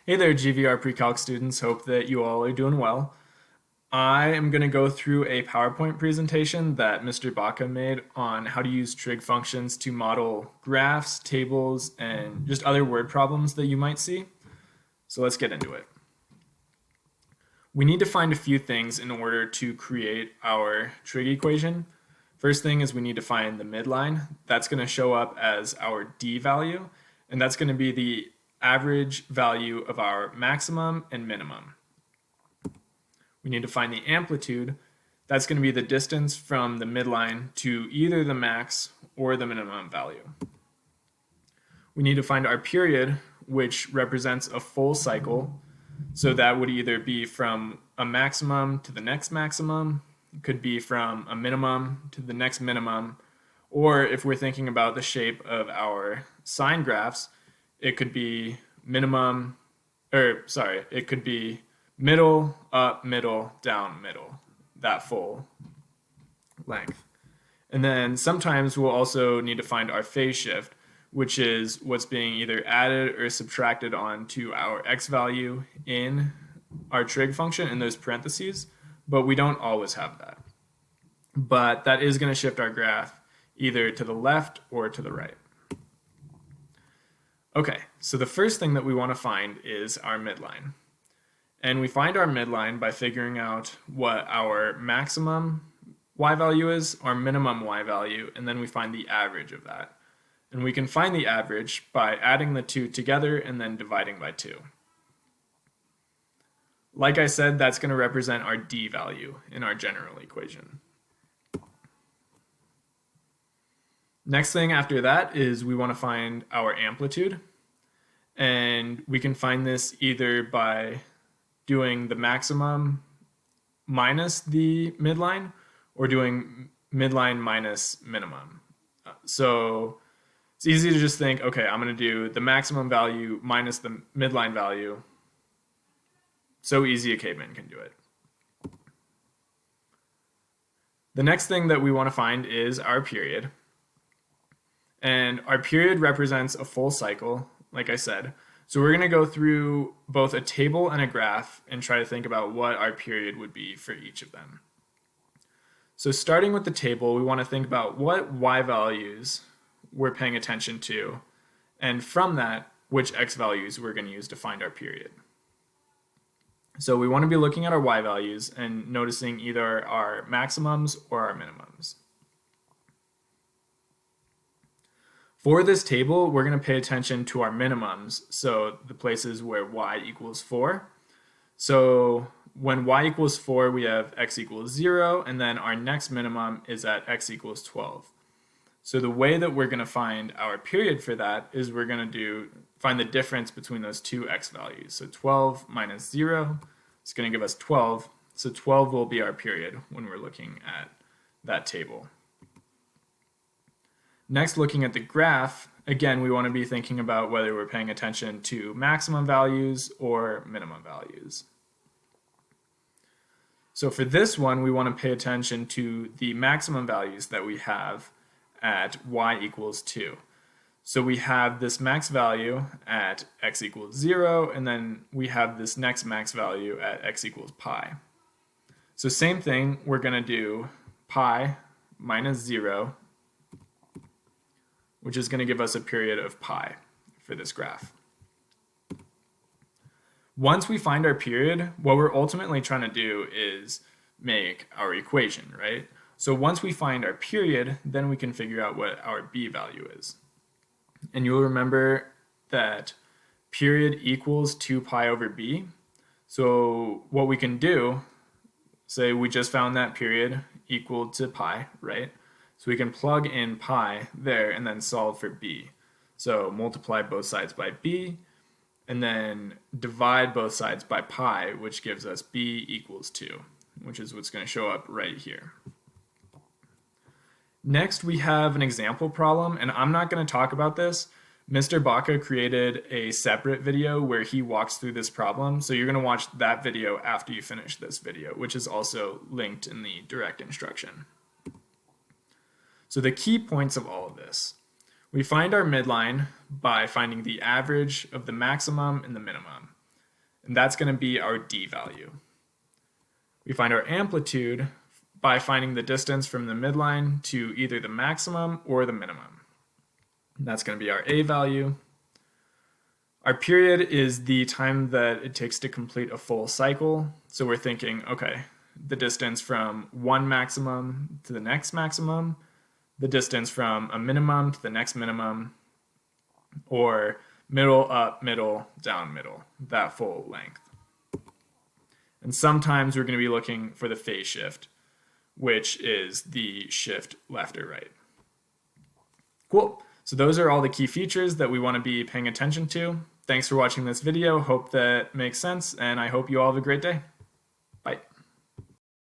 Hey there, GVR Pre-Calc students. Hope that you all are doing well. I am going to go through a PowerPoint presentation that Mr. Baca made on how to use trig functions to model graphs, tables, and just other word problems that you might see. So let's get into it. We need to find a few things in order to create our trig equation. First thing is we need to find the midline. That's going to show up as our d value, and that's going to be the average value of our maximum and minimum. We need to find the amplitude. That's going to be the distance from the midline to either the max or the minimum value. We need to find our period, which represents a full cycle. So that would either be from a maximum to the next maximum, it could be from a minimum to the next minimum, or if we're thinking about the shape of our sine graphs, it could be it could be middle, up, middle, down, middle, that full length. And then sometimes we'll also need to find our phase shift, which is what's being either added or subtracted onto our x value in our trig function in those parentheses, but we don't always have that. But that is going to shift our graph either to the left or to the right. Okay, so the first thing that we want to find is our midline. And we find our midline by figuring out what our maximum y value is, our minimum y value, and then we find the average of that. And we can find the average by adding the two together and then dividing by 2. Like I said, that's going to represent our d value in our general equation. Next thing after that is we want to find our amplitude. And we can find this either by doing the maximum minus the midline or doing midline minus minimum. So it's easy to just think, okay, I'm going to do the maximum value minus the midline value. So easy a caveman can do it. The next thing that we want to find is our period. And our period represents a full cycle, like I said. So we're going to go through both a table and a graph and try to think about what our period would be for each of them. So starting with the table, we want to think about what y values we're paying attention to, and from that, which x values we're going to use to find our period. So we want to be looking at our y values and noticing either our maximums or our minimums. For this table, we're going to pay attention to our minimums, so the places where y equals 4. So when y equals 4, we have x equals 0, and then our next minimum is at x equals 12. So the way that we're going to find our period for that is we're going to find the difference between those two x values. So 12 minus 0 is going to give us 12. So 12 will be our period when we're looking at that table. Next, looking at the graph, again, we want to be thinking about whether we're paying attention to maximum values or minimum values. So for this one, we want to pay attention to the maximum values that we have at y equals 2. So we have this max value at x equals 0, and then we have this next max value at x equals pi. So same thing, we're going to do pi minus 0, which is going to give us a period of pi for this graph. Once we find our period, what we're ultimately trying to do is make our equation, right? So once we find our period, then we can figure out what our b value is. And you'll remember that period equals 2 pi over b. So what we can do, say we just found that period equal to pi, right? So we can plug in pi there and then solve for b. So multiply both sides by b, and then divide both sides by pi, which gives us b equals 2, which is what's going to show up right here. Next, we have an example problem, and I'm not going to talk about this. Mr. Baca created a separate video where he walks through this problem, so you're going to watch that video after you finish this video, which is also linked in the direct instruction. So the key points of all of this. We find our midline by finding the average of the maximum and the minimum. and that's going to be our D value. We find our amplitude by finding the distance from the midline to either the maximum or the minimum. And that's going to be our A value. Our period is the time that it takes to complete a full cycle. So we're thinking, okay, the distance from one maximum to the next maximum, the distance from a minimum to the next minimum, or middle, up, middle, down, middle, that full length. And sometimes we're going to be looking for the phase shift, which is the shift left or right. Cool. So those are all the key features that we want to be paying attention to. Thanks for watching this video. Hope that makes sense, and I hope you all have a great day.